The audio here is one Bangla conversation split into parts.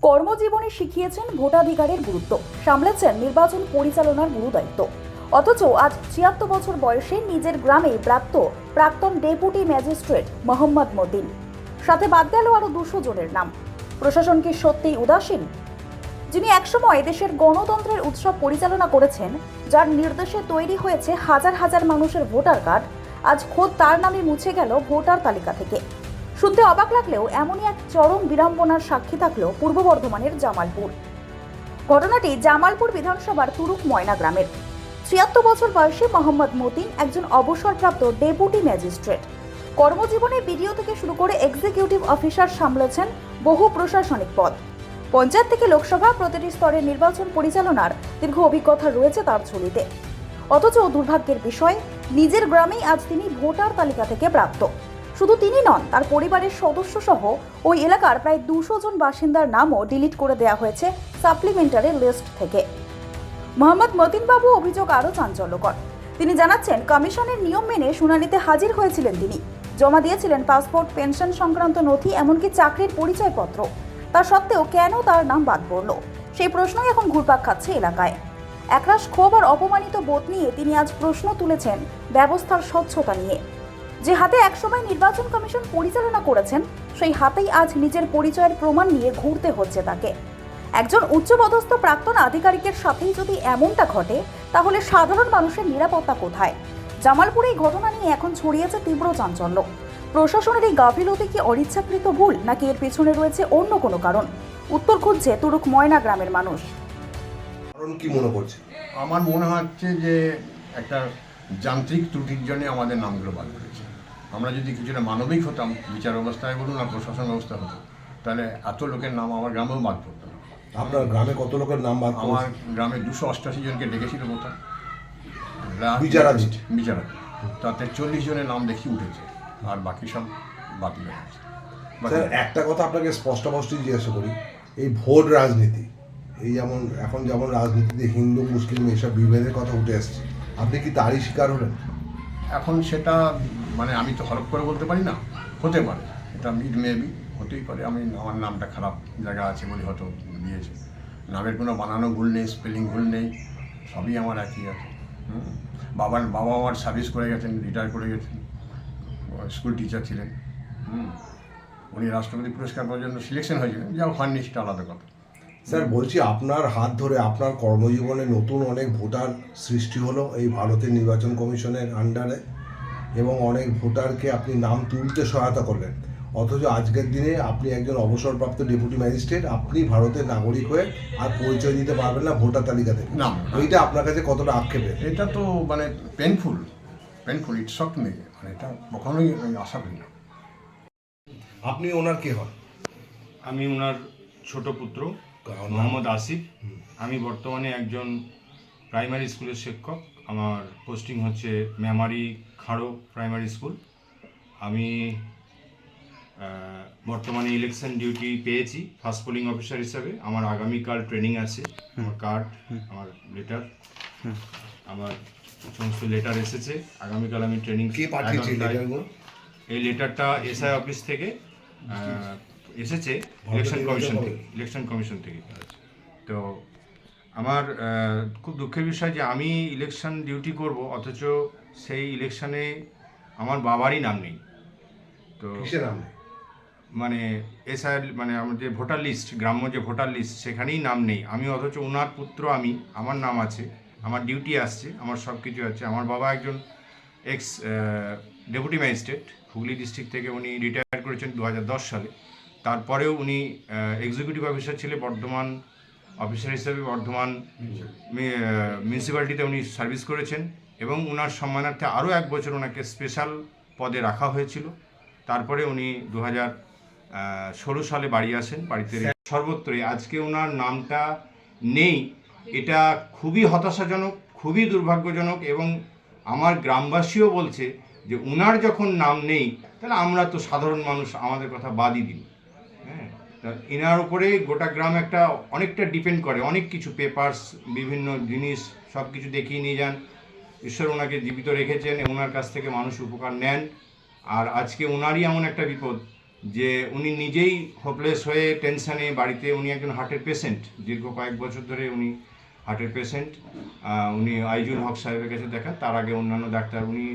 কর্মজীবনে শিখিয়েছেন ভোটাধিকারের গুরুত্ব, সামলেছেন নির্বাচন পরিচালনার গুরু দায়িত্ব। অথচ আজ ৭৬ বছর বয়সে নিজের গ্রামে প্রাক্তন ডেপুটি ম্যাজিস্ট্রেট মোহাম্মদ মতিন, সাথে বাদ গেল আরও ২০০ জনের নাম। প্রশাসন কি সত্যিই উদাসীন? যিনি একসময় দেশের গণতন্ত্রের উৎসব পরিচালনা করেছেন, যার নির্দেশে তৈরি হয়েছে হাজার হাজার মানুষের ভোটার কার্ড, আজ খোদ তার নামে মুছে গেল ভোটার তালিকা থেকে। শুনতে অবাক লাগলেও এমনই এক চরম বিড়ম্বনার সাক্ষী থাকলো পূর্ব বর্ধমানের জামালপুর। ঘটনাটি জামালপুর বিধানসভার তুরুক ময়না গ্রামের। ৭৬ বছর বয়সী মোহাম্মদ মতিন একজন অবসরপ্রাপ্ত ডেপুটি ম্যাজিস্ট্রেট। কর্মজীবনে বিডিও থেকে শুরু করে এক্সিকিউটিভ অফিসার সামলেছেন বহু প্রশাসনিক পদ। পঞ্চায়েত থেকে লোকসভা প্রতিটি স্তরের নির্বাচন পরিচালনার দীর্ঘ অভিজ্ঞতা রয়েছে তার ঝুলিতে। অথচ দুর্ভাগ্যের বিষয়, নিজের গ্রামেই আজ তিনি ভোটার তালিকা থেকে প্রাপ্ত। শুধু তিনি নন, তার পরিবারের সদস্য সহ ওই এলাকার প্রায় ২০০ জন বাসিন্দার নামও ডিলিট করে দেওয়া হয়েছে সাপ্লিমেন্টারি লিস্ট থেকে। মোহাম্মদ মতিন বাবু অভিযোগ আরও চাঞ্চল্যকর। তিনি জানাচ্ছেন, কমিশনের নিয়ম মেনে শুনানিতে হাজির হয়েছিলেন তিনি, জমা দিয়েছিলেন পাসপোর্ট, পেনশন সংক্রান্ত নথি, এমনকি চাকরির পরিচয়পত্র। তা সত্ত্বেও কেন তার নাম বাদ পড়ল, সেই প্রশ্নই এখন ঘুরপাক খাচ্ছে এলাকায়। একরাশ ক্ষোভ আর অপমানিত বোধ নিয়ে তিনি আজ প্রশ্ন তুলেছেন ব্যবস্থার স্বচ্ছতা নিয়ে। যে হাতে একসময় নির্বাচন কমিশন পরিচালনা করেছেন, সেই হাতেই আজ নিজের পরিচয়ের প্রমাণ নিয়ে ঘুরতে হচ্ছে তাকে। একজন উচ্চপদস্থ প্রাক্তন আধিকারিকের সাথেই যদি এমনটা ঘটে, তাহলে সাধারণ মানুষের নিরাপত্তা কোথায়? জামালপুরে এই ঘটনা নিয়ে এখন ছড়িয়েছে তীব্র চাঞ্চল্য। প্রশাসনের এই গাফিলতি কি অনিচ্ছাকৃত ভুল, নাকি এর পেছনে রয়েছে অন্য কোনো কারণ? উত্তর খুঁজছে তুরুক ময়না গ্রামের মানুষ। কারণ কি মনে করছে? আমার মনে হচ্ছে যে একটা যান্ত্রিক ত্রুটির জন্য আমাদের নামগুলো বাদ করেছে। আমরা যদি কিছুটা মানবিক হতাম, বিচার ব্যবস্থায় বলুন আর প্রশাসন ব্যবস্থা হতো, তাহলে এত লোকের নাম আমার গ্রামেও বাদ পড়তো না। আপনার গ্রামে কত লোকের নাম বাদ? আমার গ্রামে 288 জনকে ডেকেছিল ভোটার বিচারাধীন। তাতে 40 জনের নাম দেখি উঠেছে, আর বাকি সব বাতিল হয়েছে। স্যার, একটা কথা আপনাকে স্পষ্টভাবে জিজ্ঞাসা করি, এই ভোট রাজনীতি, এই এখন যেমন রাজনীতিতে হিন্দু মুসলিম এসব বিভেদের কথা উঠে আসছে, আপনি কি তারই শিকার হলেন? এখন সেটা মানে আমি তো হরপ করে বলতে পারি না, হতে পারে, এটা মেবি হতেই পারে। আমার নামটা খারাপ জায়গা আছে বলে হয়তো দিয়েছে। নামের কোনো বানানো ভুল নেই, স্পেলিং ভুল নেই, সবই আমার একই আছে। বাবা আমার সার্ভিস করে গেছেন, রিটায়ার করে গেছেন, স্কুল টিচার ছিলেন। উনি রাষ্ট্রপতি পুরস্কার পাওয়ার জন্য সিলেকশন হয়েছিলেন, যাও হননি সেটা আলাদা কথা। স্যার বলছি, আপনার হাত ধরে আপনার কর্মজীবনে নতুন অনেক ভোটার সৃষ্টি হলো এই ভারতের নির্বাচন কমিশনের আন্ডারে, এবং অনেক ভোটারকে আপনি নাম তুলতে সহায়তা করলেন। অথচ আজকের দিনে আপনি একজন অবসরপ্রাপ্ত ডেপুটি ম্যাজিস্ট্রেট, আপনি ভারতের নাগরিক হয়ে আর পরিচয় দিতে পারবেন না ভোটার তালিকা থেকে। না, এইটা আপনার কাছে কতটা আক্ষেপের? এটা তো মানে পেনফুল, ইটস শক মি, মানে এটা কখনোই আমি আশা করি না। আপনি ওনার কে হন? আমি ওনার ছোট পুত্র মোহাম্মদ আসিফ। আমি বর্তমানে একজন প্রাইমারি স্কুলের শিক্ষক। আমার পোস্টিং হচ্ছে মেমারি খাড়ো প্রাইমারি স্কুল। আমি বর্তমানে ইলেকশন ডিউটি পেয়েছি ফার্স্ট পোলিং অফিসার হিসাবে। আমার আগামীকাল ট্রেনিং আছে। আমার কার্ড, আমার লেটার, আমার সমস্ত লেটার এসেছে। আগামীকাল আমি ট্রেনিং। কে পাঠিয়েছে লেটারগুলো? এই লেটারটা এসআই অফিস থেকে এসেছে, ইলেকশন কমিশন থেকে। তো আমার খুব দুঃখের বিষয় যে আমি ইলেকশন ডিউটি করব, অথচ সেই ইলেকশনে আমার বাবারই নাম নেই। তো কিসের নাম নেই? মানে এসআই, মানে আমার যে ভোটার লিস্ট, গ্রাম্য যে ভোটার লিস্ট, সেখানেই নাম নেই আমি। অথচ ওনার পুত্র আমি, আমার নাম আছে, আমার ডিউটি আসছে, আমার সব কিছু আছে। আমার বাবা একজন x deputy magistrate, Hooghly district থেকে উনি রিটায়ার করেছেন 2010 সালে। তারপরেও উনি এক্সিকিউটিভ অফিসার ছিলেন, বর্ধমান অফিসার হিসেবে বর্ধমান মিউনিসিপ্যালিটিতে উনি সার্ভিস করেছেন, এবং ওনার সম্মানার্থে আরও 1 বছর ওনাকে স্পেশাল পদে রাখা হয়েছিল। তারপরে উনি 2016 সালে বাড়ি আসেন। বাড়িতে সর্বত্রই আজকে ওনার নামটা নেই, এটা খুবই হতাশাজনক, খুবই দুর্ভাগ্যজনক। এবং আমার গ্রামবাসীও বলছে যে ওনার যখন নাম নেই, তাহলে আমরা তো সাধারণ মানুষ, আমাদের কথা বাদই দিন। হ্যাঁ, তা এনার উপরে গোটা গ্রাম অনেকটা ডিপেন্ড করে, অনেক কিছু পেপারস, বিভিন্ন জিনিস, সব কিছু দেখিয়ে নিয়ে যান। ঈশ্বর ওনাকে জীবিত রেখেছেন, ওনার কাছ থেকে মানুষ উপকার নেন। আর আজকে ওনারই এমন একটা বিপদ যে উনি নিজেই হোপলেস হয়ে টেনশনে বাড়িতে, উনি একজন হার্টের পেশেন্ট, দীর্ঘ কয়েক বছর ধরে উনি হার্টের পেশেন্ট। উনি আইজুল হক সাহেবের কাছে দেখান, তার আগে অন্যান্য ডাক্তার, উনি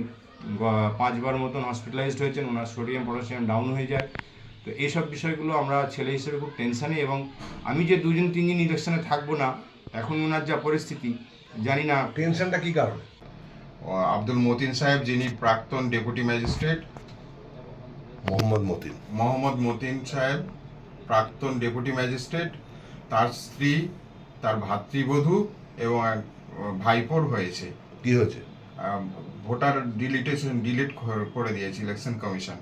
5 বার মতন হসপিটালাইজড হয়েছেন, ওনার সোডিয়াম পটাশিয়াম ডাউন হয়ে যায়। তো এইসব বিষয়গুলো আমরা ছেলে হিসেবে খুব টেনশনে, এবং আমি যে 2-3 দিন ইলেকশনে থাকবো না, এখন ওনার যা পরিস্থিতি জানি না। টেনশনটা কি কারণে? আব্দুল মতিন সাহেব, যিনি প্রাক্তন ডেপুটি ম্যাজিস্ট্রেট, মোহাম্মদ মতিন সাহেব প্রাক্তন ডেপুটি ম্যাজিস্ট্রেট, তার স্ত্রী, তার ভাতৃবধূ এবং এক ভাইপোর হয়েছে। কি হয়েছে? ভোটার ডিলিট করে দিয়েছে ইলেকশন কমিশন।